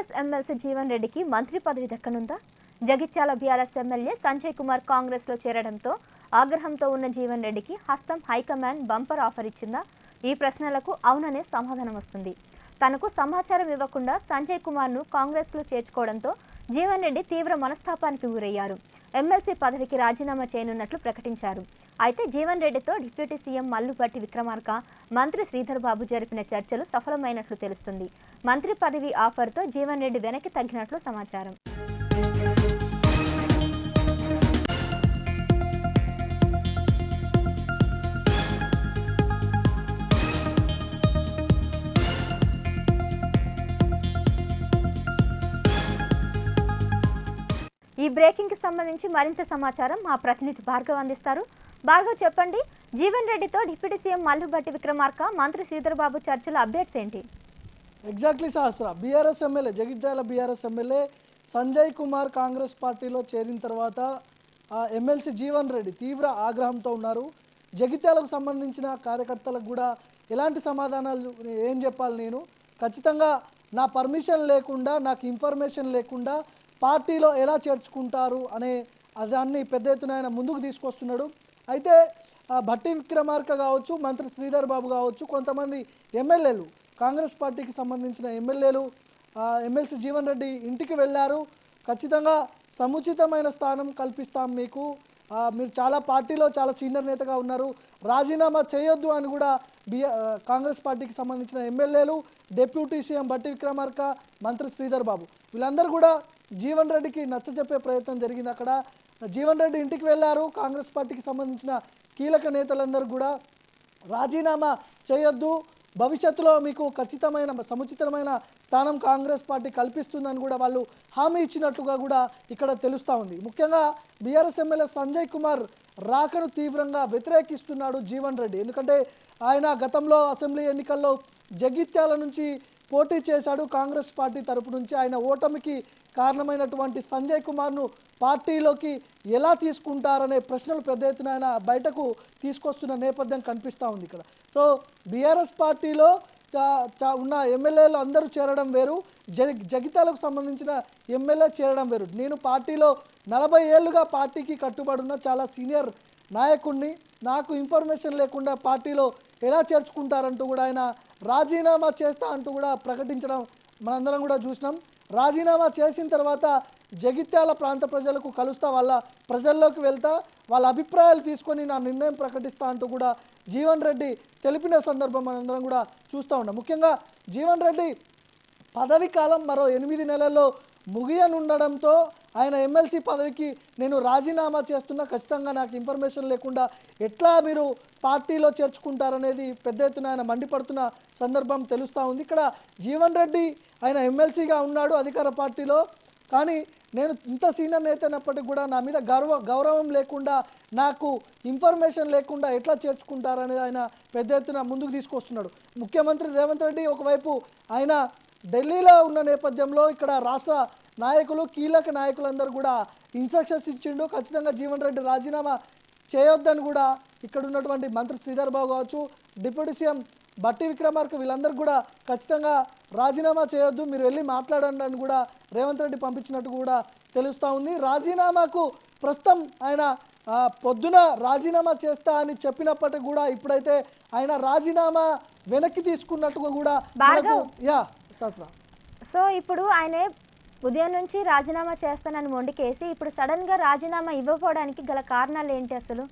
Congress MLC Jeevan రెడ్డికి మంత్రి పదవి దక్కనుందా? జగిత్యాల బీఆర్ఎస్ ఎమ్మెల్యే సంజయ్ కుమార్ కాంగ్రెస్లో చేరడంతో ఆగ్రహంతో ఉన్న జీవన్ రెడ్డికి హస్తం హైకమాండ్ బంపర్ ఆఫర్ ఇచ్చిందా? ఈ ప్రశ్నలకు అవుననే సమాధానం వస్తుంది. తనకు సమాచారం ఇవ్వకుండా సంజయ్ కుమార్ను కాంగ్రెస్లో చేర్చుకోవడంతో జీవన్ రెడ్డి తీవ్ర మనస్తాపానికి గురయ్యారు. ఎమ్మెల్సీ పదవికి రాజీనామా చేయనున్నట్లు ప్రకటించారు. అయితే జీవన్ రెడ్డితో డిప్యూటీ సీఎం మల్లుబట్టి విక్రమార్క, మంత్రి శ్రీధర్ బాబు జరిపిన చర్చలు సఫలమైనట్లు తెలుస్తుంది. మంత్రి పదవి ఆఫర్తో జీవన్ రెడ్డి వెనక్కి తగ్గినట్లు సమాచారం. ఈ బ్రేకింగ్ కి సంబంధించి మరింత సమాచారం మా ప్రతినిధి భార్గవ్ అందిస్తారు. భార్గవ్, చెప్పండి, జీవన్ రెడ్డితో డిప్యూటీ సీఎం మల్లుబట్టి విక్రమార్క, మంత్రి శ్రీధర్ బాబు చర్చల అప్డేట్స్ ఏంటి? Exactly Sahasra. BRS MLA, Jagtial BRS MLA Sanjay Kumar Congress పార్టీలో చేరిన తర్వాత ఎమ్మెల్సీ జీవన్ రెడ్డి తీవ్ర ఆగ్రహంతో ఉన్నారు. జగిత్యాలకు సంబంధించిన కార్యకర్తలకు కూడా ఎలాంటి సమాధానాలు ఏం చెప్పాలి, నేను ఖచ్చితంగా నా పర్మిషన్ లేకుండా, నాకు ఇన్ఫర్మేషన్ లేకుండా పార్టీలో ఎలా చేర్చుకుంటారు అనే దాన్ని పెద్ద ఎత్తున ఆయన ముందుకు తీసుకొస్తున్నాడు. అయితే భట్టి విక్రమార్క కావచ్చు, మంత్రి శ్రీధర్ బాబు కావచ్చు, కొంతమంది ఎమ్మెల్యేలు, కాంగ్రెస్ పార్టీకి సంబంధించిన ఎమ్మెల్యేలు ఎమ్మెల్సీ జీవన్ రెడ్డి ఇంటికి వెళ్ళారు. ఖచ్చితంగా సముచితమైన స్థానం కల్పిస్తాం మీకు, మీరు చాలా పార్టీలో చాలా సీనియర్ నేతగా ఉన్నారు, రాజీనామా చేయొద్దు అని కూడా కాంగ్రెస్ పార్టీకి సంబంధించిన ఎమ్మెల్యేలు, డిప్యూటీ సీఎం భట్టి విక్రమార్క, మంత్రి శ్రీధర్ బాబు వీళ్ళందరూ కూడా జీవన్ రెడ్డికి నచ్చజెప్పే ప్రయత్నం జరిగింది. అక్కడ జీవన్ రెడ్డి ఇంటికి వెళ్ళారు. కాంగ్రెస్ పార్టీకి సంబంధించిన కీలక నేతలందరూ కూడా రాజీనామా చేయొద్దు, భవిష్యత్తులో మీకు ఖచ్చితమైన సముచితమైన స్థానం కాంగ్రెస్ పార్టీ కల్పిస్తుందని కూడా వాళ్ళు హామీ ఇచ్చినట్లుగా కూడా ఇక్కడ తెలుస్తూ ఉంది. ముఖ్యంగా బీఆర్ఎస్ ఎమ్మెల్యే సంజయ్ కుమార్ రాకను తీవ్రంగా వ్యతిరేకిస్తున్నాడు జీవన్ రెడ్డి. ఎందుకంటే ఆయన గతంలో అసెంబ్లీ ఎన్నికల్లో జగిత్యాల నుంచి పోటీ చేశాడు కాంగ్రెస్ పార్టీ తరపు నుంచి. ఆయన ఓటమికి కారణమైనటువంటి సంజయ్ కుమార్ను పార్టీలోకి ఎలా తీసుకుంటారనే ప్రశ్నలు పెద్ద ఎత్తున ఆయన బయటకు తీసుకొస్తున్న నేపథ్యం కనిపిస్తూ ఉంది ఇక్కడ. సో బీఆర్ఎస్ పార్టీలో ఉన్న ఎమ్మెల్యేలు అందరూ చేరడం వేరు, జగిత్యాలకు సంబంధించిన ఎమ్మెల్యే చేరడం వేరు. నేను పార్టీలో 40 ఏళ్ళుగా పార్టీకి కట్టుబడి ఉన్న చాలా సీనియర్ నాయకుడిని, నాకు ఇన్ఫర్మేషన్ లేకుండా పార్టీలో ఎలా చేర్చుకుంటారంటూ కూడా ఆయన రాజీనామా చేస్తా అంటూ కూడా ప్రకటించడం మనందరం కూడా చూసినాం. రాజీనామా చేసిన తర్వాత జగిత్యాల ప్రాంత ప్రజలకు కలుస్తా, వాళ్ళ ప్రజల్లోకి వెళ్తా, వాళ్ళ అభిప్రాయాలు తీసుకొని నా నిర్ణయం ప్రకటిస్తా అంటూ కూడా జీవన్ రెడ్డి తెలిపిన సందర్భం మనందరం కూడా చూస్తూ ఉన్నాం. ముఖ్యంగా జీవన్ రెడ్డి పదవి కాలం మరో 8 నెలల్లో ముగియనుండడంతో ఆయన ఎమ్మెల్సీ పదవికి నేను రాజీనామా చేస్తున్నా, ఖచ్చితంగా నాకు ఇన్ఫర్మేషన్ లేకుండా ఎట్లా మీరు పార్టీలో చేర్చుకుంటారనేది పెద్ద ఎత్తున ఆయన మండిపడుతున్న సందర్భం తెలుస్తూ ఉంది. ఇక్కడ జీవన్ రెడ్డి ఆయన ఎమ్మెల్సీగా ఉన్నాడు అధికార పార్టీలో, కానీ నేను ఇంత సీనియర్ నేత అయినప్పటికీ కూడా నా మీద గౌరవం లేకుండా, నాకు ఇన్ఫర్మేషన్ లేకుండా ఎట్లా చేర్చుకుంటారనేది ఆయన పెద్ద ఎత్తున ముందుకు తీసుకొస్తున్నాడు. ముఖ్యమంత్రి రేవంత్ రెడ్డి ఒకవైపు ఆయన ఢిల్లీలో ఉన్న నేపథ్యంలో ఇక్కడ రాష్ట్ర నాయకులు, కీలక నాయకులందరూ కూడా ఇన్స్ట్రక్షన్స్ ఇచ్చిండు, ఖచ్చితంగా జీవన్ రెడ్డి రాజీనామా చేయొద్దని కూడా ఇక్కడ ఉన్నటువంటి మంత్రి శ్రీధర్ బాబు కావచ్చు, డిప్యూటీ సీఎం భట్టి విక్రమార్క వీళ్ళందరూ కూడా ఖచ్చితంగా రాజీనామా చేయొద్దు, మీరు వెళ్ళి మాట్లాడండి అని కూడా రేవంత్ రెడ్డి పంపించినట్టు కూడా తెలుస్తూ ఉంది. రాజీనామాకు ప్రస్తుతం ఆయన పొద్దున రాజీనామా చేస్తా అని చెప్పినప్పటికీ కూడా ఇప్పుడైతే ఆయన రాజీనామా వెనక్కి తీసుకున్నట్టుగా కూడా సో ఇప్పుడు ఆయన ఉదయం నుంచి రాజీనామా చేస్తానని మొండికేసి ఇప్పుడు సడన్గా రాజీనామా ఇవ్వకపోవడానికి గల కారణాలు ఏంటి అసలు?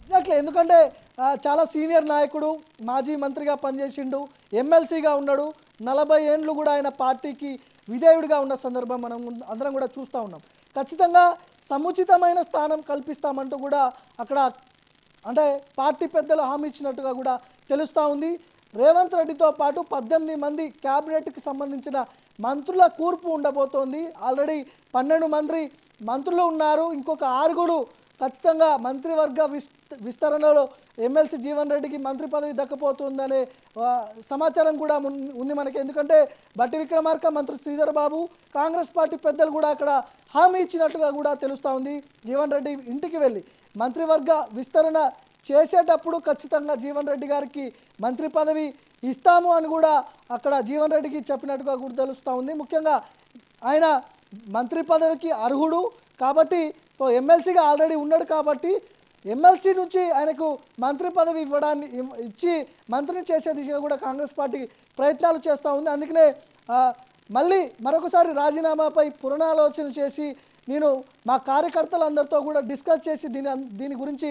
ఎగ్జాక్ట్లీ, ఎందుకంటే చాలా సీనియర్ నాయకుడు, మాజీ మంత్రిగా పనిచేసిండు, ఎమ్మెల్సీగా ఉన్నాడు, 40 ఏళ్ళు కూడా ఆయన పార్టీకి విధేయుడిగా ఉన్న సందర్భం మనం అందరం కూడా చూస్తూ ఉన్నాం. ఖచ్చితంగా సముచితమైన స్థానం కల్పిస్తామంటూ కూడా అక్కడ అంటే పార్టీ పెద్దలు హామీ ఇచ్చినట్టుగా కూడా తెలుస్తూ ఉంది. రేవంత్ రెడ్డితో పాటు 18 మంది క్యాబినెట్కి సంబంధించిన మంత్రుల కూర్పు ఉండబోతోంది. ఆల్రెడీ 12 మంత్రులు ఉన్నారు, ఇంకొక 6 ఖచ్చితంగా మంత్రివర్గ విస్తరణలో ఎమ్మెల్సీ జీవన్ రెడ్డికి మంత్రి పదవి దక్కపోతుందనే సమాచారం కూడా ఉంది మనకి. ఎందుకంటే భట్టి విక్రమార్క, మంత్రి శ్రీధర్ బాబు, కాంగ్రెస్ పార్టీ పెద్దలు కూడా అక్కడ హామీ ఇచ్చినట్టుగా కూడా తెలుస్తూ ఉంది. జీవన్ రెడ్డి ఇంటికి వెళ్ళి మంత్రివర్గ విస్తరణ చేసేటప్పుడు ఖచ్చితంగా జీవన్ రెడ్డి గారికి మంత్రి పదవి ఇస్తాము అని కూడా అక్కడ జీవన్ రెడ్డికి చెప్పినట్టుగా కూడా తెలుస్తూ ఉంది. ముఖ్యంగా ఆయన మంత్రి పదవికి అర్హుడు కాబట్టి ఎమ్మెల్సీగా ఆల్రెడీ ఉన్నాడు కాబట్టి ఎమ్మెల్సీ నుంచి ఆయనకు మంత్రి పదవి ఇచ్చి మంత్రిని చేసే దిశగా కూడా కాంగ్రెస్ పార్టీ ప్రయత్నాలు చేస్తూ ఉంది. అందుకనే మళ్ళీ మరొకసారి రాజీనామాపై పునరాలోచన చేసి నేను మా కార్యకర్తలందరితో కూడా డిస్కస్ చేసి దీని గురించి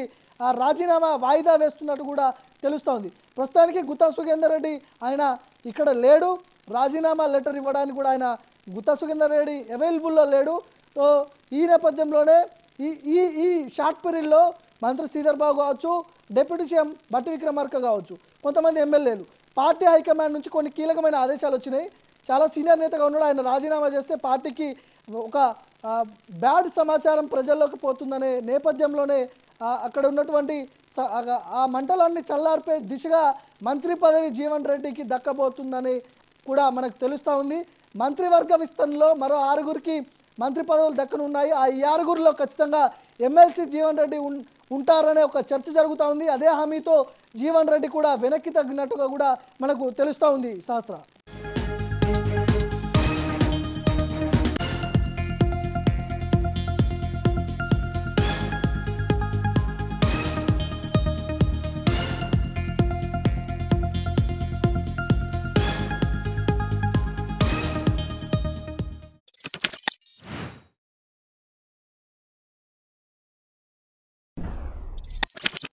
రాజీనామా వాయిదా వేస్తున్నట్టు కూడా తెలుస్తోంది. ప్రస్తుతానికి గుత్తా సుఖేందర్ రెడ్డి ఆయన ఇక్కడ లేడు, రాజీనామా లెటర్ ఇవ్వడానికి కూడా ఆయన గుత్తా సుఖేందర్ రెడ్డి అవైలబుల్లో లేడు. సో ఈ నేపథ్యంలోనే ఈ షార్ట్ పీరియడ్లో మంత్రి శ్రీధర్ బాబు కావచ్చు, డిప్యూటీ సీఎం బట్టి విక్రమార్క కావచ్చు, కొంతమంది ఎమ్మెల్యేలు పార్టీ హైకమాండ్ నుంచి కొన్ని కీలకమైన ఆదేశాలు వచ్చినాయి. చాలా సీనియర్ నేతగా ఉన్నాడు, ఆయన రాజీనామా చేస్తే పార్టీకి ఒక బ్యాడ్ సమాచారం ప్రజల్లోకి పోతుందనే నేపథ్యంలోనే అక్కడ ఉన్నటువంటి ఆ మంటలన్నీ చల్లార్పే దిశగా మంత్రి పదవి జీవన్ రెడ్డికి దక్కబోతుందని కూడా మనకు తెలుస్తూ ఉంది. మంత్రివర్గ విస్తరణలో మరో 6గురికి మంత్రి పదవులు దక్కనున్నాయి. ఆ 6గురిలో ఖచ్చితంగా ఎమ్మెల్సీ జీవన్ రెడ్డి ఉంటారనే ఒక చర్చ జరుగుతూ ఉంది. అదే హామీతో జీవన్ రెడ్డి కూడా వెనక్కి తగ్గినట్టుగా కూడా మనకు తెలుస్తూ ఉంది. శాస్త్ర